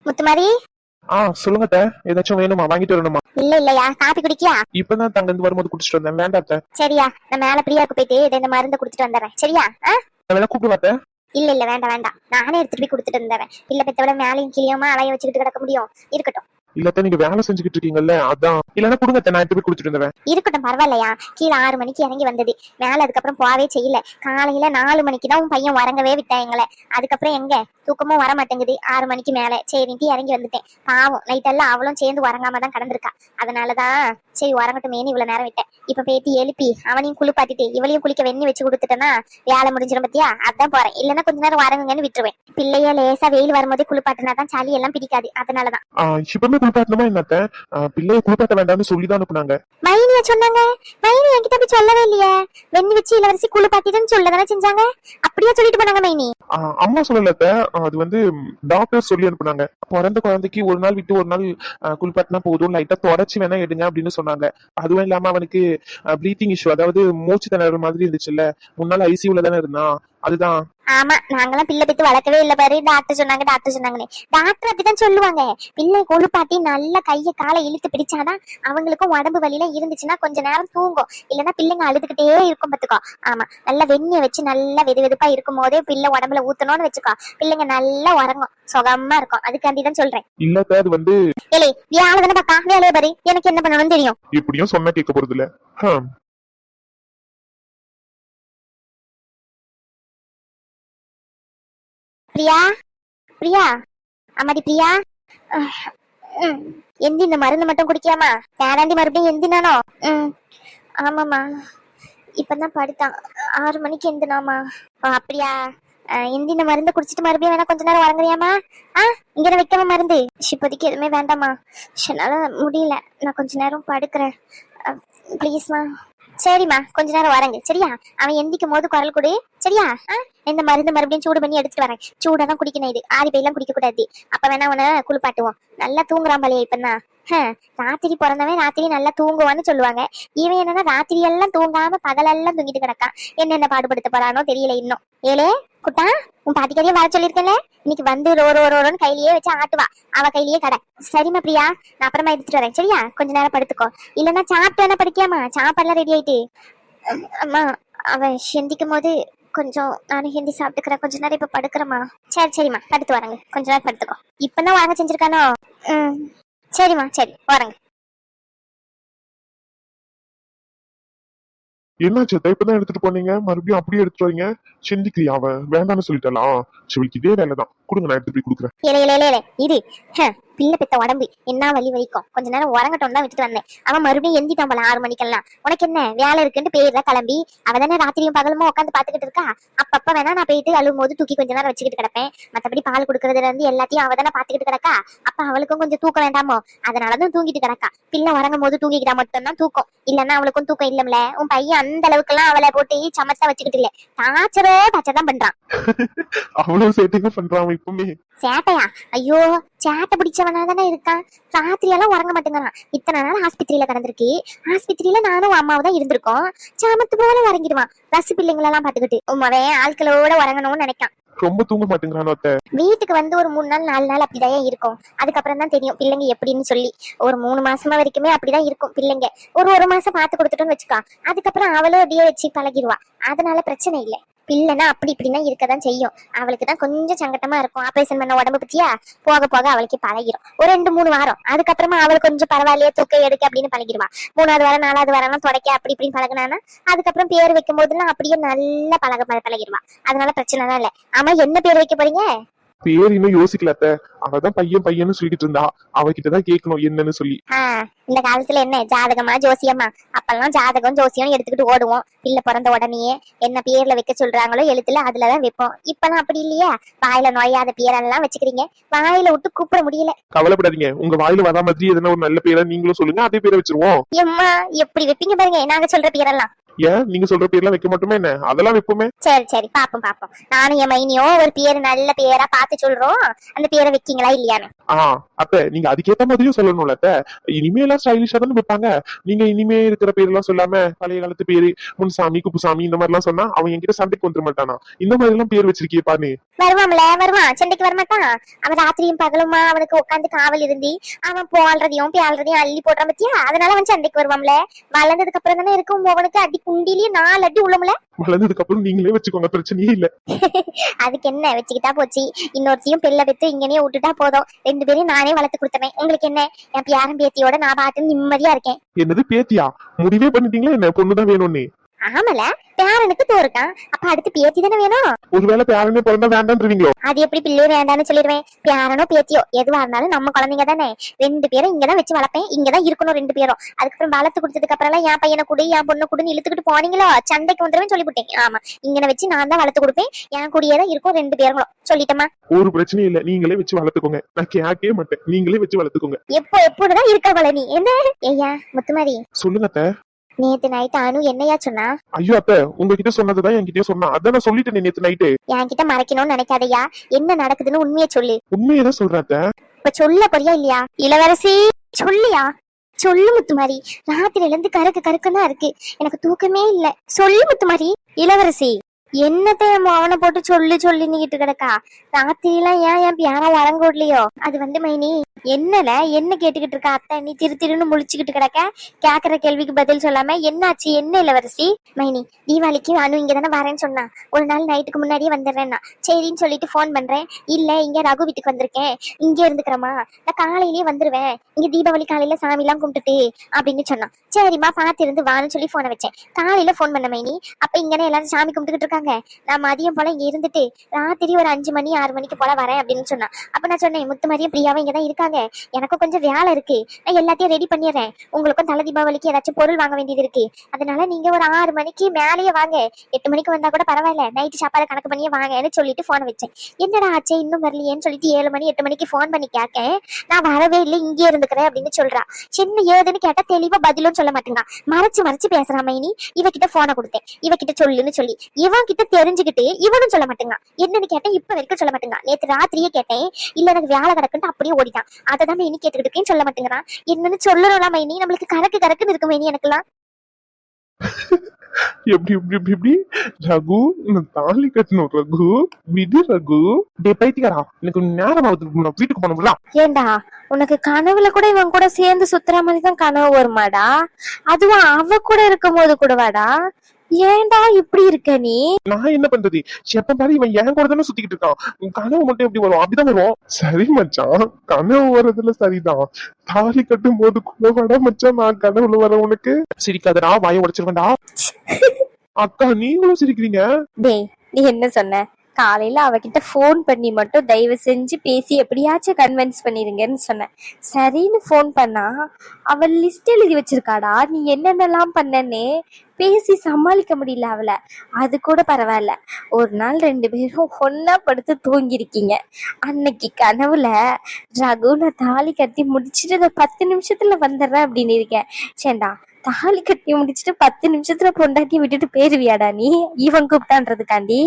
முத்துமாரி. சொல்லுங்க அத்தை. ஏதாச்சும் வேணுமா? வாங்கிட்டு வரணுமா? இல்ல இல்லையா, காப்பி குடிக்கியா? இப்பதான் தங்க இருந்து வரும்போது குடிச்சிட்டு வந்தேன். வேண்டாம் அத்தை. சரியா, நான் மேல பிரியாவுக்கு போயிட்டு இந்த மருந்து குடுத்துட்டு வந்துடுறேன். சரியா? வேணா கூப்பிட்டு அத்தை. இல்ல இல்ல, வேண்டாம் வேண்டாம், நானே எடுத்துட்டு போய் குடுத்துட்டு வந்துடுறேன். பிள்ளை பெத்தவிட மேலையும் கீழியுமா அலைய வச்சுக்கிட்டு கிடக்க முடியும்? இருக்கட்டும். இல்லத்த நீங்க வேலை செஞ்சுக்கிட்டு இருக்கீங்கல்ல, அதான். இல்லன்னா கொடுங்க அத்தை, நான் எடுத்து போய் குடிச்சிட்டு வந்துடுறேன். இருக்கட்டும், பரவாயில்லையா? கீழே 6 மணிக்கு இறங்கி வந்தது, மேல அதுக்கப்புறம் போவே செய்யல. காலையில 4 மணிக்கு தான் உன் பையன் உறங்கவே விட்டான் எங்களை. அதுக்கப்புறம் எங்க தூக்கமும் வர மாட்டேங்குது. 6 மணிக்கு மேல சரின்ட்டு இறங்கி வந்துட்டேன். பாவம் நைட் எல்லாம் அவளும் சேர்ந்து உறங்காம தான் கடந்திருக்கா. அதனாலதான் சரி உறங்கட்டுமேனு இவ்வளவு நேரம் விட்டேன். இப்ப பேத்தி எழுப்பி அவனையும் குளிப்பாட்டிட்டு இவளையும் குளிக்க வெண்ணி வச்சு கொடுத்துட்டேன்னா வேலை முடிஞ்சிடும் பத்தியா? அதான் போறேன். இல்லன்னா கொஞ்ச நேரம் வரங்கன்னு விட்டுருவேன். பிள்ளைய லேசா வெயில் வரும்போதே குளிப்பாட்டினாதான் சளி எல்லாம் பிடிக்காது. அதனாலதான் இப்பவுமே குளிப்பாட்டணுமா என்னத்த? பிள்ளைய குளிப்பாட்ட வேண்டாம்னு சொல்லிதான் அனுப்புனாங்க. மைனியா சொன்னாங்க. மைனி என்கிட்ட போய் சொல்லவே இல்லையே. வெண்ணி வச்சு இளவரசி குளிப்பாட்டிட்டுன்னு சொல்லதானே செஞ்சாங்க. அப்படியே சொல்லிட்டு போனாங்க மைனி. அம்மா சொல்லலத்த, அது வந்து டாக்டர் சொல்லி அனுப்புனாங்க. பிறந்த குழந்தைக்கு ஒரு நாள் விட்டு ஒரு நாள் குளிப்பாட்டினா போதும், லைட்டா தொடச்சி வேணா எடுங்க அப்படின்னு சொன்னாங்க. அதுவும் இல்லாம அவனுக்கு பிரீத்திங் இஷ்யூ, அதாவது மூச்சு திணறல் மாதிரி இருந்துச்சுல்ல. முன்னால ஐசியூல தானே இருந்தான், அதுதான். ஆமா, நாங்கெல்லாம் பிள்ளை பெத்து வளர்க்கவே இல்ல பாரு. டாக்டர் சொன்னாங்க டாக்டர் சொன்னாங்கன்னு. டாக்டர் அப்படிதான் சொல்லுவாங்க. பிள்ளை கொழுப்பாட்டி நல்லா கையை காலை இழுத்து பிடிச்சாதான் அவங்களுக்கும் உடம்பு வலியில இருந்துச்சுன்னா கொஞ்ச நேரம் தூங்கும். இல்லைன்னா பிள்ளைங்க அழுதுகிட்டே இருக்கும் பாத்துக்கோ. ஆமா, நல்லா வெந்நிய வச்சு நல்லா வெது வெதுப்பா இருக்கும் போதே பிள்ளை உடம்புல ஊத்தணும்னு வச்சுக்கோ, பிள்ளைங்க நல்லா உறங்கும், சுகமா இருக்கும். அதுக்காண்டிதான் சொல்றேன். இல்ல அது வந்து ஏலே வேலை தானே பாக்கா, வேலையை பாரு. எனக்கு என்ன பண்ணணும்னு தெரியும். இப்படியும் சொன்னா கேட்க போறது இல்ல. பிரியா, பிரியா, அம்மாடி பிரியா. எந்தி இந்த மருந்து மட்டும் குடிக்காமா? பேராண்டி மறுபடியும் எந்தினானோ? ஆமாம்மா, இப்பதான் படுத்தான். 6 மணிக்கு எந்தினாமா. அப்படியா? எந்தி இந்த மருந்து குடிச்சிட்டு மறுபடியும் வேணா கொஞ்ச நேரம் வரங்குறியாமா? இங்க வைக்காம மருந்து இப்போதைக்கு எதுவுமே வேண்டாமா. என்னால முடியல, நான் கொஞ்ச நேரம் படுக்கிறேன். ப்ளீஸ்மா. சரிம்மா, கொஞ்ச நேரம் வரங்க. சரியா? அவன் எந்திக்கும் போது குரல் கொடு. சரியா? இந்த மருந்து மறுபடியும் சூடு பண்ணி எடுத்துட்டு வரேன். சூடாதான் குடிக்கணும், இது ஆரி பையெல்லாம் குடிக்க கூடாது. அப்ப வேணா அவனை குளிப்பாட்டுவோம். நல்லா தூங்குறான் பழைய இப்பதான். ராத்திரி பிறந்தவன் ராத்திரி நல்லா தூங்குவான்னு சொல்லுவாங்க. இவன் என்னன்னா ராத்திரி எல்லாம் தூங்காம பகலெல்லாம் தூங்கிட்டு கிடக்கான். என்னென்ன பாடுபடுத்த போறானோ தெரியல இன்னும். ஏலே குட்டா, உன் பாட்டிக்காரியே வர சொல்லியிருக்கேன்ல, இன்னைக்கு வந்து ரோரோன்னு கையிலேயே வச்சு ஆட்டுவா. அவ கையிலேயே கடை. சரிம்மா பிரியா, நான் அப்புறமா எடுத்துட்டு வரேன். சரியா? கொஞ்ச நேரம் படுத்துக்கோ. இல்லன்னா சாப்பிட்டு வேணா படிக்காமா? சாப்பாடுலாம் ரெடி ஆயிட்டு. அம்மா, அவன் எந்திக்கும் போது கொஞ்சம் நானும் ஹிந்தி சாப்பிட்டுக்கிறேன். கொஞ்ச நேரம் இப்ப படுக்கிறேம்மா. சரிம்மா, படுத்து வரங்க. கொஞ்ச நேரம் படுத்துக்கோ. இப்பதான் வாங்க செஞ்சிருக்கானோ? சரிம்மா, சரி வரங்க. என்னாச்சு? இப்பதான் எடுத்துட்டு போனீங்க, மறுபடியும் அப்படியே எடுத்துட்டு வரீங்க. சிந்திக்கிறியா? அவன் வேண்டாம்னு சொல்லிட்டாலாம். சிவலிக்கு இதே வேலைதான். கொடுங்க, நான் எடுத்து போய் கொடுக்குறேன். இது பிள்ளை பெத்த உடம்பு என்ன வலி வலிக்கும். கொஞ்ச நேரம் உறங்கட்டும் தான் விட்டுட்டு வந்தேன். அவன் மறுபடியும் எந்திட்டான் போல 6 மணிக்கெல்லாம். உனக்கு என்ன வேலை இருக்குன்னு பேர்ல கிளம்பி அவ தானே ராத்திரியும் பகலுமா உட்காந்து பாத்துக்கிட்டு இருக்கா. அப்பப்ப வேணா நான் போயிட்டு அழுவும் போது தூக்கி கொஞ்ச நேரம் வச்சுக்கிட்டு கிடப்பேன். மத்தபடி பால் கொடுக்கறதுல இருந்து எல்லாத்தையும் அவ தானே பாத்துக்கிட்டு கிடக்கா. அப்ப அவளுக்கும் கொஞ்சம் தூக்கம் வேண்டாமோ? அதனாலதான் தூங்கிட்டு கிடக்கா. பிள்ளை உறங்கும் போது தூங்கிக்கிட்டா மட்டும்தான் தூக்கம், இல்லன்னா அவளுக்கும் தூக்கம் இல்லம்ல. உன் பையன் அந்த அளவுக்கு எல்லாம் அவளை போட்டு சமத்தா வச்சுக்கிட்டு இல்ல, டாச்சர் தான் பண்றான். அவ்வளவு சேட்டைங்க பண்றான் இப்பவுமே. சேட்டையா? ஐயோ, சேட்டை பிடிச்சவனா தானே இருக்கான். ராத்திரி எல்லாம் உறங்க மாட்டேங்கிறான். இத்தனை நாள் ஆஸ்பத்திரியில கிடந்திருக்கு. ஆஸ்பத்திரியில நானும் அம்மாவும் தான் இருந்திருக்கோம். சாமத்து போல உறங்கிடுவான். ரசு பிள்ளைங்களெல்லாம் பாத்துக்கிட்டு. உமாவே ஆட்களோட உறங்கணும்னு நினைக்கான். ரொம்ப தூங்க மாட்டேங்கிறானோ? வீட்டுக்கு வந்து ஒரு 3 நாள் 4 நாள் அப்படிதான் இருக்கும். அதுக்கப்புறம் தான் தெரியும் பிள்ளைங்க எப்படின்னு சொல்லி. ஒரு 3 மாசமா வரைக்குமே அப்படிதான் இருக்கும் பிள்ளைங்க. ஒரு மாசம் பாத்து கொடுத்துட்டோன்னு வச்சுக்கா, அதுக்கப்புறம் அவளும் அப்படியே வச்சு பழகிடுவா. அதனால பிரச்சனை இல்லை. பிள்ளைன்னா அப்படி இப்படின்னா இருக்கதான் செய்யும். அவளுக்கு தான் கொஞ்சம் சங்கட்டமா இருக்கும். ஆபரேஷன் பண்ண உடம்பு பத்தியா, போக போக அவளுக்கு பழகிரும். ஒரு 2-3 வாரம். அதுக்கப்புறமா அவளுக்கு கொஞ்சம் பரவாயில்லையே தூக்க எடுக்க அப்படின்னு பழகிடுவா. 3வது வாரம் 4வது வாரம் தொடக்க அப்படி இப்படின்னு பழகினானா அதுக்கப்புறம் பேர் வைக்கும் போதுலாம் அப்படியே நல்லா பழகிடுவா. அதனால பிரச்சனை தான் இல்லை. ஆமா, என்ன பேர் வைக்க போறீங்க? பேர் இன்னும் யோசிக்கல. அவதான் பையன் சொல்லிட்டு இருந்தா, அவகிட்டதான் கேட்கணும் என்னன்னு சொல்லி. இந்த காலத்துல என்ன ஜாதகமா ஜோசியமா? அப்பெல்லாம் ஜாதகம் ஜோசியம் எடுத்துக்கிட்டு ஓடுவோம். பிள்ளை பிறந்த உடனே என்ன பேர்ல வைக்க சொல்றாங்களோ எழுத்துல அதுலதான் வைப்போம். இப்பெல்லாம் அப்படி இல்லையா? வாயில நோயாத பேரெல்லாம் வச்சுக்கிறீங்க. வாயில விட்டு கூப்பிட முடியல. கவலைப்படாதீங்க, உங்க வாயில வரா மாதிரி எதனா ஒரு நல்ல பேரை நீங்களும் சொல்லுங்க, அதே பேரை வச்சிருவோம். எம்மா எப்படி வைப்பீங்க பாருங்க நாங்க சொல்ற பேரெல்லாம். ஏன் நீங்க சொல்ற பேர்லாம் வைக்க மாட்டோமே என்ன, அதெல்லாம் வைப்போமே. சரி சரி பாப்போம் பாப்போம். நானும் என் மைனியும் ஒரு பேரு நல்ல பேரா பார்த்து சொல்றோம். அந்த பேரை வைக்கீங்களா இல்லையான்னு. அத்த நீங்க அதுக்கேத்த மாதிரியும் சொல்லணும்ல அத்த. இனிமே எல்லாம் ஸ்டைலிஷா தானே வைப்பாங்க. நீங்க இனிமே இருக்கிற பேர் எல்லாம் சொல்லாம பழைய காலத்து பேரு முன்சாமி குப்புசாமி இந்த மாதிரி எல்லாம் சொன்னா அவன் என்கிட்ட சண்டைக்கு வந்துட மாட்டானா? இந்த மாதிரி எல்லாம் பேர் வச்சிருக்கியே பாரு. வருவான்ல வருவான், சண்டைக்கு வரமாட்டான். அவன் ராத்திரியும் பகலுமா அவனுக்கு உட்காந்து காவல் இருந்து அவன் போல்றதையும் பேல்றதையும் அள்ளி போடுறான் பத்தியா, அதனால அவன் சண்டைக்கு வருவான்ல. வளர்ந்ததுக்கு அப்புறம் தானே இருக்கும் அவனுக்கு அடி குண்டிலேயே 4 அடி உள்ளமுல. வளர்ந்ததுக்கு அப்புறம் நீங்களே வச்சுக்கோங்க, பிரச்சனையே இல்ல. அதுக்கு என்ன, வச்சுக்கிட்டா போச்சு. இன்னொருத்தையும் பெல்ல பெத்து இங்கனே விட்டுட்டா போதும். 2 பேரையும் நானே வளர்த்து கொடுத்தேன். உங்களுக்கு என்ன, என் பேரன் பேத்தியோட நான் பாட்டு நிம்மதியா இருக்கேன். என்னது பேத்தியா? முடிவே பண்ணிட்டீங்களா என்ன பொண்ணுதான் வேணும்னு? ஆமல, பேரனுக்கு தோறுட்டான், அப்ப அடுத்து பேத்தி தானே வேணும். ஒருவேளை பேரனே பிறந்தா வேண்டாம்ன்றீங்களோ? அது எப்படி பிள்ளை வேண்டாம்னு சொல்லிடுவேன். பேரனோ பேத்தியோ எதுவா இருந்தாலும் நம்ம குழந்தைங்க தானே. 2 பேரும் இங்கதான் வச்சு வளர்ப்பேன், இங்கதான் இருக்கணும் 2 பேரும். அதுக்கப்புறம் வளர்த்து கொடுத்ததுக்கு அப்புறம் எல்லாம் என் பையனை கூட என் பொண்ணு கூடன்னு இழுத்துக்கிட்டு போனீங்களோ சண்டைக்கு வந்துருவேன் சொல்லிவிட்டேன். ஆமா, இங்கன வச்சு நான் தான் வளர்த்து கொடுப்பேன். என் கூடயேதான் இருக்கும் 2 பேர்களும். சொல்லிட்டமா? ஒரு பிரச்சனையும் இல்ல, நீங்களே வச்சு வளர்த்துக்கோங்க. நான் கேட்கவே மாட்டேன், நீங்களே வச்சு வளர்த்துக்கோங்க. எப்போதான் இருக்கவள நீ என்ன? ஐயா முத்துமாரி, சொல்லுங்க அத்தை. நேத்து நைட் அனு என்னையா சொன்னா? ஐயோ அத்தை, உங்ககிட்ட சொன்னதுதான் என்கிட்டயும் சொன்னா. அதான் நான் சொல்லிட்டேன் நேத்து நைட்டு. என்கிட்ட மறைக்கணும்னு நினைக்காதையா, என்ன நடக்குதுன்னு உண்மையை சொல்லு. உண்மையதான் சொல்றேன் அத்தை. இப்ப சொல்ல போறியா இல்லையா? இளவரசி சொல்லியா? சொல்லு முத்துமாரி, ராத்திரில இருந்து கருக்கு கருக்குதான் இருக்கு, எனக்கு தூக்கமே இல்ல. சொல்லு முத்துமாரி. இளவரசி என்னத்த அவனை போட்டு சொல்லு சொல்லிட்டு கிடக்கா? ராத்திரிலாம் ஏன் பியானம் வரங்கோடலையோ? அது வந்து மைனி என்னல என்ன கேட்டுக்கிட்டு இருக்கா அத்தை? நீ திருன்னு முழிச்சுக்கிட்டு கிடக்க, கேக்குற கேள்விக்கு பதில் சொல்லாம. என்னாச்சு என்ன இளவரசி? மைனி, தீபாவளிக்கு அனு இங்க தானே வரேன்னு சொன்னா. ஒரு நாள் நைட்டுக்கு முன்னாடியே வந்துடுறேன்னா சரின்னு சொல்லிட்டு போன் பண்றேன். இல்ல இங்க ரகு வீட்டுக்கு வந்திருக்கேன், இங்க இருந்துக்கிறமா, நான் காலையிலேயே வந்துருவேன், இங்க தீபாவளி காலையில சாமி எல்லாம் கும்பிட்டுட்டு அப்படின்னு சொன்னான். சரிம்மா பாத்து இருந்து வான்னு சொல்லி போனை வச்சேன். காலையில போன் பண்ண மைனி, அப்ப இங்கன்னு எல்லாரும் சாமி கும்பிட்டுக்கிட்டு இருக்காங்க. நான் மதியம் போல இங்க இருந்துட்டு ராத்திரி ஒரு 5 மணி 6 மணிக்கு போல வரேன் அப்படின்னு சொன்னா. அப்ப நான் சொன்னேன், முத்துமாரியும் பிரியாவும் இங்கதான் இருக்காங்க, எனக்கும் கொஞ்சம் வேலை இருக்கு, நான் எல்லாத்தையும் ரெடி பண்ணிடுறேன், உங்களுக்கும் தலை தீபாவளிக்கு ஏதாச்சும் பொருள் வாங்க வேண்டியது இருக்கு, அதனால நீங்க ஒரு 6 மணிக்கு மேலேயே வாங்க, 8 மணிக்கு வந்தா கூட பரவாயில்ல, நைட்டு சாப்பாடு கணக்கு பண்ணியே வாங்கன்னு சொல்லிட்டு போன் வச்சேன். என்னடா ஆச்சு இன்னும் வரலையேன்னு சொல்லிட்டு 7 மணி 8 மணிக்கு போன் பண்ணி கேட்கேன். நான் வரவே இல்லை, இங்கே இருந்துக்கிறேன் அப்படின்னு சொல்றா. என்ன ஏதுன்னு கேட்டா தெளிவா பதிலும் சொல்ல மாட்டேங்கிறான், மறைச்சு பேசுறான். மைனி இவகிட்ட போனை கொடுத்தேன், இவகிட்ட சொல்லுன்னு சொல்லி, இவன் கிட்ட தெரிஞ்சுக்கிட்டு இவனும் சொல்ல மாட்டேங்கான். என்னன்னு கேட்டேன், இப்ப வரைக்கும் சொல்ல மாட்டேங்கான். நேற்று ராத்திரியே கேட்டேன், இல்ல எனக்கு வேலை கிடக்குன்னு அப்படியே ஓடிட்டான். அதான் மைனி கேட்டுக்கிட்டு சொல்ல மாட்டேங்கிறான். என்னன்னு சொல்லலாம் மைனி, நம்மளுக்கு கறக்குன்னு இருக்கு மைனி எனக்குலாம். எப்படி எப்படி எப்படி எப்படி ரகு, நான் தாலி கட்டணும் ரகு, விடு ரகு. டே பைத்தியக்காரா, எனக்கு நேரம் ஆகுது, நான் வீட்டுக்கு போனோம்ல. ஏண்டா உனக்கு கனவுல கூட இவன் கூட சேர்ந்து சுத்துற மாதிரி தான் கனவு வருமாடா? அதுவும் அவ கூட இருக்கும் போது கூடவாடா? ஏண்டா இப்படி இருக்க நீ? நான் என்ன பண்றது, எப்ப பாரு இவன் என் கூட தானே சுத்திக்கிட்டு இருக்கான். கனவு மட்டும் எப்படி வரும்? அப்படிதான் வரும். சரி மச்சான், கனவு வர்றதுல சரிதான், தாலி கட்டும் போது கூட வட மச்சான், நான் கனவுல வர உனக்கு சிரிக்காதடா, வாய உடைச்சிருவேன்டா. அக்கா நீங்களும் சிரிக்கிறீங்க. டேய் நீ என்ன சொன்ன? காலையில அவகிட்ட போன் பண்ணி மட்டும் தயவு செஞ்சு பேசி எப்படியாச்சும் கன்வின்ஸ் பண்ணிருங்கன்னு சொன்னேன். சரின்னு போன் பண்ணா அவள் லிஸ்ட் எழுதி வச்சிருக்காடா, நீ என்னென்னலாம் பண்ணனே. பேசி சமாளிக்க முடியல அவளை. அது கூட பரவாயில்ல, ஒரு நாள் 2 பேரும் ஒன்னா படுத்து தூங்கிருக்கீங்க. அன்னைக்கு கனவுல ரகு நான் தாலி கட்டி முடிச்சுட்டு 10 நிமிஷத்துல வந்துடுறேன் அப்படின்னு இருக்கேன். சேண்டா, தாலி கட்டி முடிச்சுட்டு 10 நிமிஷத்துல பொண்டாட்டி விட்டுட்டு போயிருவியாடா நீ? இவன் கூப்பிட்டான்றதுக்காண்டி?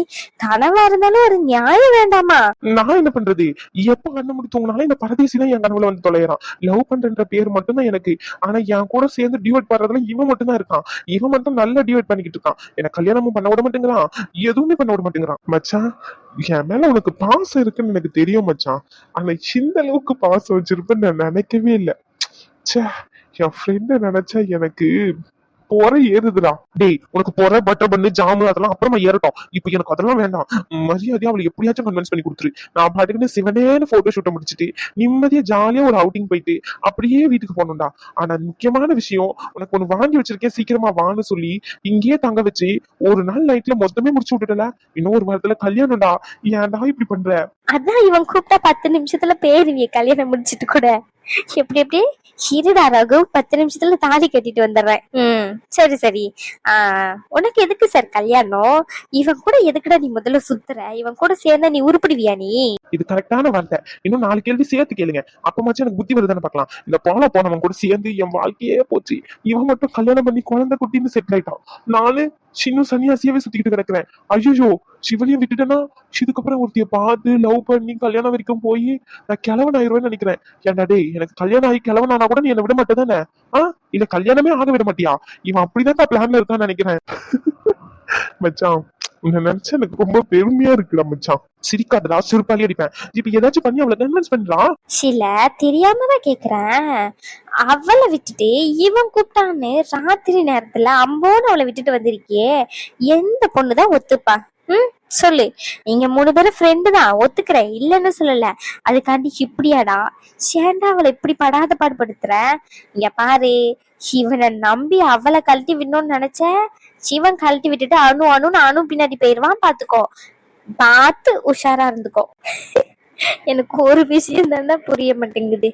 கனவா இருந்தாலும் ஒரு நியாயம் வேண்டாமா? நான் என்ன பண்றது, எப்ப கண்ண முடித்தவங்கனால இந்த பரதேசி தான் என் கனவுல வந்து தொலைறான். லவ் பண்றன்ற பேர் மட்டும் தான் எனக்கு, ஆனா என் கூட சேர்ந்து டியூட் பாடுறதுல இவன் மட்டும் தான் இருக்கான். இவன் மட்டும் நல்லா டியூட் பண்ணிக்கிட்டு இருக்கான். எனக்கு கல்யாணமும் பண்ண விட மாட்டேங்கிறான், எதுவுமே பண்ண விட மாட்டேங்கிறான். மச்சான், என் மேல உனக்கு பாசம் இருக்குன்னு எனக்கு தெரியும் மச்சான், ஆனா இந்த அளவுக்கு பாசம் வச்சிருப்பேன்னு நான் நினைக்கவே இல்லை. ச்சே, என் ஃப்ரெண்ட நினைச்சா எனக்கு பொற ஏறுதுடா. டேய், உனக்கு பொற பட்டர் பண்ணு ஜாமு அதெல்லாம் அப்புறமா ஏறட்டும், இப்ப எனக்கு அதெல்லாம் வேண்டாம். மரியாதையா அவளை எப்படியாச்சும் கன்வின்ஸ் பண்ணி கொடுத்துரு. நான் பாட்டுக்குன்னு சிவனேன்னு போட்டோ ஷூட்டை முடிச்சுட்டு நிம்மதியா ஜாலியா ஒரு அவுட்டிங் போயிட்டு அப்படியே வீட்டுக்கு போகணும்டா. ஆனா முக்கியமான விஷயம், உனக்கு ஒண்ணு வாங்கி வச்சிருக்கேன், சீக்கிரமா வான்னு சொல்லி இங்கேயே தங்க வச்சு ஒரு நாள் நைட்ல மொத்தமே முடிச்சு விட்டுட்டல. இன்னும் ஒரு வாரத்துல கல்யாணம்டா, ஏன்டா இப்படி பண்ற? அதான் இவன் கூப்பிட்டா 10 நிமிஷத்துல பேருவிய கல்யாணம் முடிச்சிட்டு கூட. எப்படி எப்படி இருடா ரகு, 10 நிமிஷத்துல தாலி கட்டிட்டு வந்துடுறேன். சரி சரி. உனக்கு எதுக்கு சார் கல்யாணம்? இவன் கூட எதுக்குடா நீ முதல்ல சுத்துற? இவன் கூட சேர்ந்தா நீ உருப்பிடுவியா நீ? இது கரெக்டான வார்த்தை. இன்னும் 4 கேள்வி சேர்த்து கேளுங்க, அப்பமாச்சும் எனக்கு புத்தி வருதானே பார்க்கலாம். இந்த போனவன் கூட சேர்ந்து என் வாழ்க்கையே போச்சு. இவன் மட்டும் கல்யாணம் பண்ணி குழந்தை குட்டின்னு செட்டில் ஆயிட்டான். நானு சின்ன சன்னியாசியாவே சுத்திக்கிட்டு கிடக்குறேன். ஐயோ, சிவனையும் விட்டுட்டேன்னா இதுக்கப்புறம் ஒருத்திய பார்த்து லவ் பண்ணி கல்யாணம் வரைக்கும் போய் நான் கிழவன் ஆயிருவேன்னு நினைக்கிறேன். ஏன்டா டேய், எனக்கு கல்யாணம் ஆகி கிழவன் ஆனா கூட நீ என்ன விட மாட்டேதானே? இல்ல கல்யாணமே ஆக விட மாட்டியா? இவன் அப்படிதான் பிளான்ல இருக்கான்னு நினைக்கிறேன். மச்சான், உன்னை நினைச்சா எனக்கு ரொம்ப பெருமையா இருக்குடா மச்சான். சிரிக்காதடா, சிறுப்பாளி அடிப்பேன். இப்ப ஏதாச்சும் பண்ணி அவளை கன்வின்ஸ் பண்றா. சில தெரியாம தான் கேக்குறேன். அவளை விட்டுட்டு இவன் கூப்பிட்டான்னு ராத்திரி நேரத்துல அம்போன்னு அவளை விட்டுட்டு வந்திருக்கியே, எந்த பொண்ணுதான் ஒத்துப்பா? சொல்லு. நீங்க 3 பேரும் ஃப்ரெண்டு தான், ஒத்துக்கிறேன், இல்லைன்னு சொல்லல. அதுக்காண்டி இப்படியாடா சேண்டா அவளை இப்படி படாத பாடுபடுத்துற? இங்க பாரு, இவனை நம்பி அவளை கழட்டி விடணும்னு நினைச்ச, சிவன் கழட்டி விட்டுட்டு அணு பின்னாடி போயிருவான். பாத்துக்கோ, பார்த்து உஷாரா இருந்துக்கோ. எனக்கு ஒரு விஷயம் தானே புரிய மாட்டேங்குது.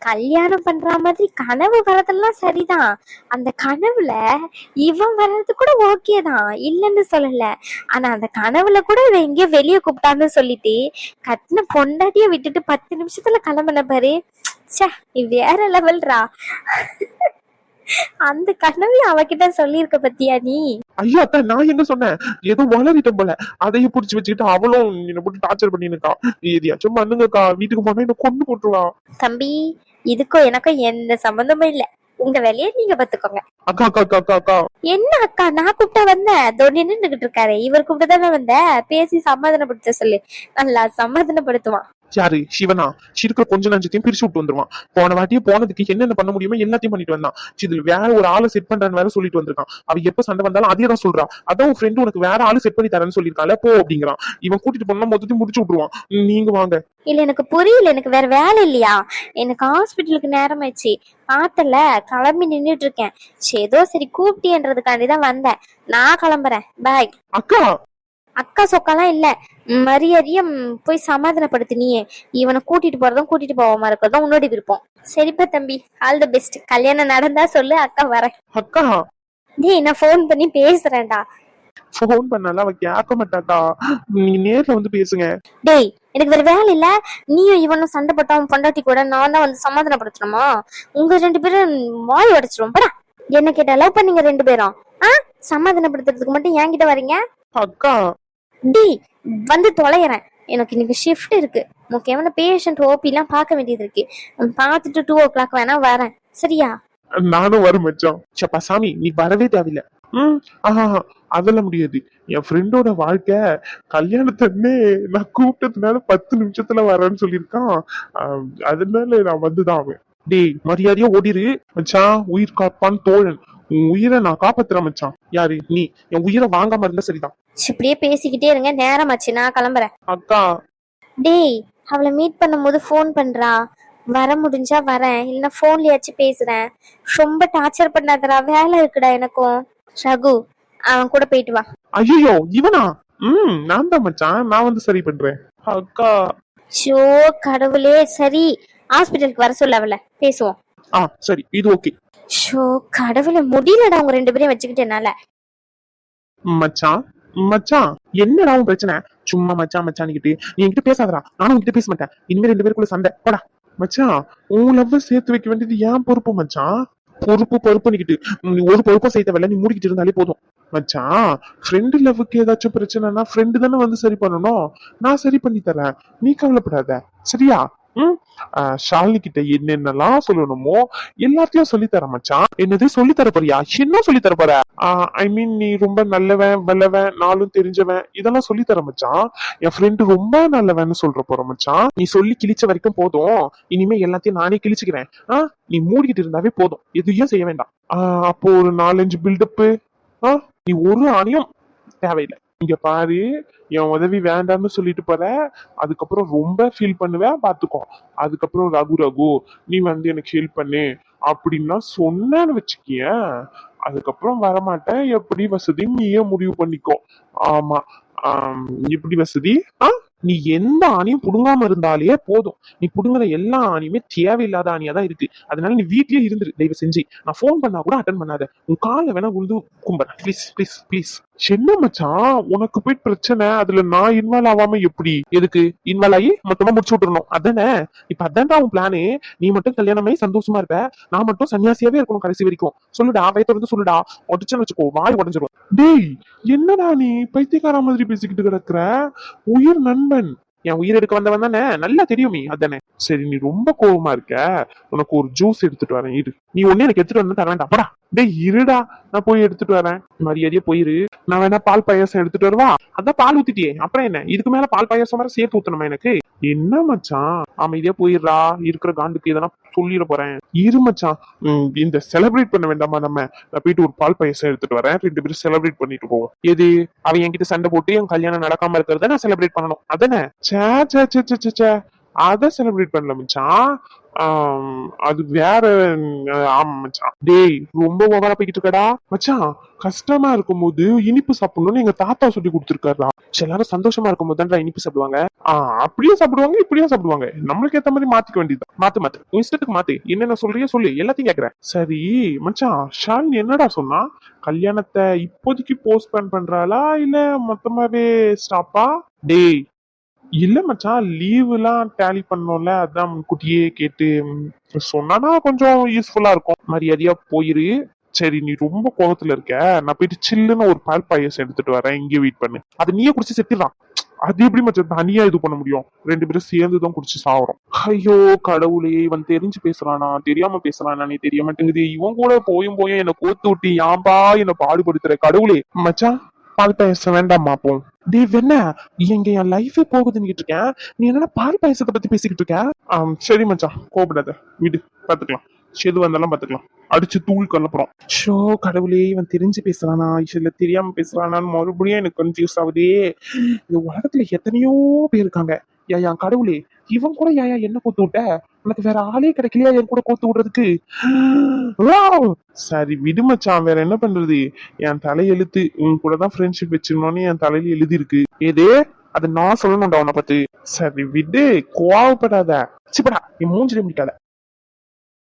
கல்யாணம் பண்ற மாதிரி கனவு வர்றதெல்லாம் சரிதான், அந்த கனவுல இவன் வர்றது கூட ஓகே தான், இல்லைன்னு சொல்லல. ஆனா அந்த கனவுல கூட இவன் எங்கேயோ வெளியே கூப்பிட்டான்னு சொல்லிட்டு கட்டின பொண்டாட்டிய விட்டுட்டு 10 நிமிஷத்துல கிளம்பின பாரு. ச்சே, நீ வேற லெவல்ரா. அந்த கனவையும் அவகிட்ட சொல்லியிருக்க பத்தியா நீ? ஐயோ அத்தா, நான் எங்க சொன்னேன்? ஏதோ வளரிட்டம் போல அதையும் புடிச்சு வச்சுக்கிட்டு அவளும் என்ன போட்டு டார்ச்சர் பண்ணிருக்கா. எதையாச்சும் பண்ணுங்கக்கா, வீட்டுக்கு போனா என்ன கொண்டு போட்டுருவா. தம்பி, இதுக்கும் எனக்கும் எந்த சம்பந்தமும் இல்ல, உங்க வேலையை நீங்க பாத்துக்கோங்க. அக்கா அக்கா அக்கா அக்கா. என்ன அக்கா? நான் கூப்பிட்டா வந்தேன், தோனி நின்றுகிட்டு இருக்காரு, இவர் கூப்பிட்டுதானே வந்த. பேசி சமாதானப்படுத்த சொல்லு, நல்லா சமாதானப்படுத்துவான். யாரு? சிவனா? இருக்கிற கொஞ்ச நஞ்சத்தையும் பிரிச்சு விட்டு வந்துருவான். போன வாட்டியே போனதுக்கு என்னென்ன பண்ண முடியுமோ எல்லாத்தையும் பண்ணிட்டு வந்தான். இதுல வேற ஒரு ஆளை செட் பண்றேன்னு வேற சொல்லிட்டு வந்திருக்கான். அவ எப்ப சண்டை வந்தாலும் அதே தான் சொல்றான். அதான் உன் ஃப்ரெண்டு உனக்கு வேற ஆளு செட் பண்ணி தரேன்னு சொல்லியிருக்கால, போ அப்படிங்கிறான். இவன் கூட்டிட்டு போனா மொத்தத்தையும் முடிச்சு விட்டுருவான். நீங்க வாங்க. இல்ல, எனக்கு புரியல, எனக்கு வேற வேலை இல்லையா? எனக்கு ஹாஸ்பிட்டலுக்கு நேரம் ஆயிடுச்சு, பார்த்தல கிளம்பி நின்றுட்டு இருக்கேன். ஏதோ சரி கூப்பிட்டேன்றதுக்காண்டிதான் வந்தேன். நான் கிளம்புறேன், பாய். அக்கா அக்கா சொக்கலாம் இல்ல, மரியாதைய போய் சமாதானப்படுத்தினியே. இவனை கூட்டிட்டு போறதும் கூட்டிட்டு போகாம இருக்கிறதும் உன்னோட விருப்பம். சரிப்பா தம்பி, ஆல் தி பெஸ்ட். கல்யாணம் நடந்தா சொல்லு, அக்கா வரேன். அக்கா, டேய், நான் போன் பண்ணி பேசுறேன்டா. போன் பண்ணாலும் அவ கேட்க மாட்டாக்கா, நீங்க நேர்ல வந்து பேசுங்க. டேய், எனக்கு வேற வேலை இல்ல. நீயும் இவனும் சண்டை போட்டவன் பொண்டாட்டி கூட நான் தான் வந்து சமாதானப்படுத்தணுமா? உங்க 2 பேரும் வாய் உடைச்சிரும். படா, என்ன கேட்டா லவ் பண்ணீங்க 2 பேரும், சமாதானப்படுத்துறதுக்கு மட்டும் என்கிட்ட வரீங்க? அக்கா டேய், வந்து தொலைகிறேன், எனக்கு இன்னைக்கு ஷிஃப்ட் இருக்கு, முக்கியமான பேஷண்ட் ஓபி எல்லாம் பார்க்க வேண்டியது இருக்கு. பார்த்துட்டு 2 o'clock வேணா வரேன், சரியா? நானும் வரும் மச்சான். சப்பா சாமி, நீ வரவே தேவையில்ல. ஆஹா, அதெல்லாம் முடியாது. என் ஃப்ரெண்டோட வாழ்க்கை கல்யாணத்தன்னே நான் கூப்பிட்டதுனால 10 நிமிஷத்துல வரேன்னு சொல்லியிருக்கான். அதனால நான் வந்துதான் ஆவேன். டேய், மரியாதையா ஓடிரு மச்சான். உயிர் காப்பான் தோழன், உன் உயிரை நான் காப்பாத்துறேன் மச்சான். யாரு நீ? என் உயிரை வாங்காம இருந்தா சரிதான். இப்படியே பேசிக்கிட்டே இருங்க, நேரமாச்சு, நான் கிளம்புறேன். அக்கா. டேய், அவளை மீட் பண்ணும்போது போன் பண்றா, வர முடிஞ்சா வரேன், இல்லைன்னா போன்லயாச்சும் பேசுறேன். ரொம்ப டார்ச்சர் பண்ணாதடா, வேலை இருக்குடா எனக்கும். ரகு, அவன் கூட போயிட்டு வா. ஐயோ, இவனா? நான் தான் மச்சான், நான் வந்து சரி பண்றேன். அக்கா. ஷோ கடவுளே, சரி ஹாஸ்பிட்டலுக்கு வர சொல்ல அவளை, பேசுவோம். சரி, இது ஓகே. ஷோ கடவுளை, முடியலடா உங்க 2 பேரையும் வச்சுக்கிட்டு என்னால. மச்சான் மச்சான், என்னடா உன் பிரச்சனை? சும்மா மச்சான் மச்சான்கிட்டு நீ என்கிட்ட பேசாதடா, நானும் உன்கிட்ட பேச மாட்டேன். இனிமே 2 பேருக்குள்ள சண்டை, போடா. மச்சான், உன் லவ் சேர்த்து வைக்க வேண்டியது ஏன் பொறுப்பு மச்சான்? பொறுப்புன்னுக்கிட்டு நீ ஒரு பொறுப்பும் செய்ய தேவையில்ல, நீ மூடிக்கிட்டு இருந்தாலே போதும் மச்சான். ஃப்ரெண்டு லவ்வுக்கு ஏதாச்சும் பிரச்சனைனா ஃப்ரெண்டு தானே வந்து சரி பண்ணணும். நான் சரி பண்ணி தரேன், நீ கவலைப்படாத, சரியா? ஷாலினி கிட்ட என்னென்னலாம் சொல்லணுமோ எல்லாத்தையும் சொல்லி தர மச்சான். என்னது சொல்லி தர போறியா? என்ன சொல்லி தர போற? ஐ மீன், நீ ரொம்ப நல்லவன் வல்லவன் நாளும் தெரிஞ்சவன் இதெல்லாம் சொல்லி தர மச்சான். என் ஃப்ரெண்டு ரொம்ப நல்லவன்னு சொல்ற போற மச்சான். நீ சொல்லி கிழிச்ச வரைக்கும் போதும், இனிமே எல்லாத்தையும் நானே கிழிச்சுக்கிறேன். நீ மூடிக்கிட்டு இருந்தாவே போதும், எதையும் செய்ய வேண்டாம். அப்போ ஒரு 4-5 பில்டப்பு, நீ ஒரு ஆணையும் தேவையில்லை. இங்க பாரு, என் உதவி வேண்டாம்னு சொல்லிட்டு போற, அதுக்கப்புறம் ரொம்ப ஃபீல் பண்ணுவேன் பாத்துக்கோ. அதுக்கப்புறம் ரகு நீ வந்து எனக்கு ஹெல்ப் பண்ணு அப்படின்னா சொன்னேன்னு வச்சுக்கிய, அதுக்கப்புறம் வரமாட்டேன். எப்படி வசதி நீயே முடிவு பண்ணிக்கோ. ஆமா, எப்படி வசதி? நீ எந்த ஆணியும் புடுங்காம இருந்தாலே போதும். நீ புடுங்குற எல்லா ஆணியுமே தேவையில்லாத ஆணியா தான் இருக்கு. அதனால நீ வீட்லயே இருந்துரு, தயவு செஞ்சு. நான் போன் பண்ணா கூட அட்டன் பண்ணாத, உன் கால வேணா உழுது கும்புறேன், ப்ளீஸ் ப்ளீஸ் ப்ளீஸ். என்ன மச்சான் உனக்கு போய் பிரச்சனை, அதுல நான் இன்வால்வ் ஆகாம எப்படி? எதுக்கு இன்வால்வ் ஆகி மொத்தமா முடிச்சு விட்டுறணும் அதானே? இப்ப அதான்டா உன் பிளானே. நீ மட்டும் கல்யாணமே சந்தோஷமா இருப்ப, நான் மட்டும் சன்னியாசியாவே இருக்கணும் கடைசி வரைக்கும். சொல்லுடா, வயத்த வந்து சொல்லுடா. உடச்சுன்னு வச்சுக்கோ, வாய் உடஞ்சிரும். டேய், என்னடா நீ பைத்தியக்கார மாதிரி பேசிக்கிட்டு கிடக்குற? உயிர் நண்பன், என் உயிர் எடுக்க வந்தவன் தானே, நல்லா தெரியுமே அதானே? சரி, நீ ரொம்ப கோவமா இருக்க, உனக்கு ஒரு ஜூஸ் எடுத்துட்டு வரேன் இரு. நீ ஒண்ணு எனக்கு எடுத்துட்டு வந்து தர வேண்டாம், அப்படா. டேய் இருடா, நான் போய் எடுத்துட்டு வரேன். மரியாதையா போயிரு. நான் வேணா பால் பாயாசம் எடுத்துட்டு வருவா? அதான் பால் ஊத்திட்டியே, அப்புறம் என்ன? இதுக்கு மேல பால் பாயாசம் வர சேர்த்து ஊத்தணுமா எனக்கு? என்ன மச்சான், அமைதியா போயிடுறா. இருக்கிற காண்டுக்கு இதெல்லாம் சொல்லிட போறேன். இரு மச்சான். இந்த செலிப்ரேட் பண்ண வேண்டாமா நம்ம? நான் போயிட்டு ஒரு பால் பாயாசம் எடுத்துட்டு வரேன், 2 பேரும் செலிப்ரேட் பண்ணிட்டு போவோம். எது? அவன் என்கிட்ட சண்டை போட்டு என் கல்யாணம் நடக்காம இருக்கிறத நான் செலிப்ரேட் பண்ணணும் அதானே? சே சே சே சே சே, சே. அத செலிப்ரேட் பண்ணல மச்சான். அது வேற. ஆமா மச்சான். டேய், ரொம்ப ஓவரா போய்கிட்டு இருக்கடா மச்சான். கஷ்டமா இருக்கும்போது இனிப்பு சாப்பிடணும்னு எங்க தாத்தா சொல்லி கொடுத்துருக்காருடா. எல்லாரும் சந்தோஷமா இருக்கும் போது இனிப்பு சாப்பிடுவாங்க. அப்படியே சாப்பிடுவாங்க, இப்படியே சாப்பிடுவாங்க. நம்மளுக்கு ஏத்த மாதிரி மாத்திக்க வேண்டியதுதான். மாத்து உன் இஷ்டத்துக்கு மாத்து. என்னென்ன சொல்றியோ சொல்லு, எல்லாத்தையும் கேக்குறேன். சரி மச்சான், ஷாலினி என்னடா சொன்னா? கல்யாணத்தை இப்போதைக்கு போஸ்ட்போன் பண்றாளா இல்ல மொத்தமாவே ஸ்டாப்பா? டேய் இல்ல மச்சான், லீவ் எல்லாம் டேலி பண்ணோம்ல, அதான் முன்கூட்டியே கேட்டு சொன்னா கொஞ்சம் யூஸ்ஃபுல்லா இருக்கும். மரியாதையா போயிரு. சரி, நீ ரொம்ப கோவத்துல இருக்க, நான் போயிட்டு சில்லுன்னு ஒரு பால் பாயசம் எடுத்துட்டு வரேன், இங்கே வெயிட் பண்ணு. அது நீயே குடிச்சு செத்துடலாம். அது எப்படி மச்சான் தனியா இது பண்ண முடியும்? 2 பேரும் சேர்ந்துதான் குடிச்சு சாவறோம். ஐயோ கடவுளே, இவன் தெரிஞ்சு பேசுறானா தெரியாம பேசுறானா நீ தெரிய மாட்டேங்குது. இவன் கூட போயும் என்ன கோத்து விட்டு ஏன்பா என்ன பாடுபடுத்துற கடவுளே. மச்சான், பால் பாயசம் வேண்டாமா அப்போ? டே வெண்ண, எங்க என் லைஃபே போகுதுன்னு இருக்கேன், நீ என்னன்னா பால் பாயசத்தை பத்தி பேசிக்கிட்டு இருக்க? சரி மச்சான், கோபப்படாத, விடு, பாத்துக்கலாம். எது வந்தாலும் பாத்துக்கலாம். அடிச்சு தூள் கலப்புறோம். ஷோ கடவுளே, இவன் தெரிஞ்சு பேசுறானா இல்ல தெரியாம பேசுறானான்னு மறுபடியும் எனக்கு கன்ஃபியூஸ் ஆகுதே. இந்த உலகத்துல எத்தனையோ பேர் இருக்காங்க. ஏன் கடவுளே, இவன் கூட ஏன் என்ன கோத்து விட்ட? உனக்கு வேற ஆளே கிடைக்கலையா என் கூட கோத்து விடுறதுக்கு? சரி விடு மச்சான், வேற என்ன பண்றது? என் தலையெழுத்து உன் கூட தான் ஃப்ரெண்ட்ஷிப் வச்சிருந்தோன்னு என் தலையில எழுதி இருக்கு. ஏதே அது நான் சொல்லணும்டா உன்னை பத்தி. சரி விடு, கோவப்படாத. சிப்படா, என் மூஞ்சிலே முடிக்காத.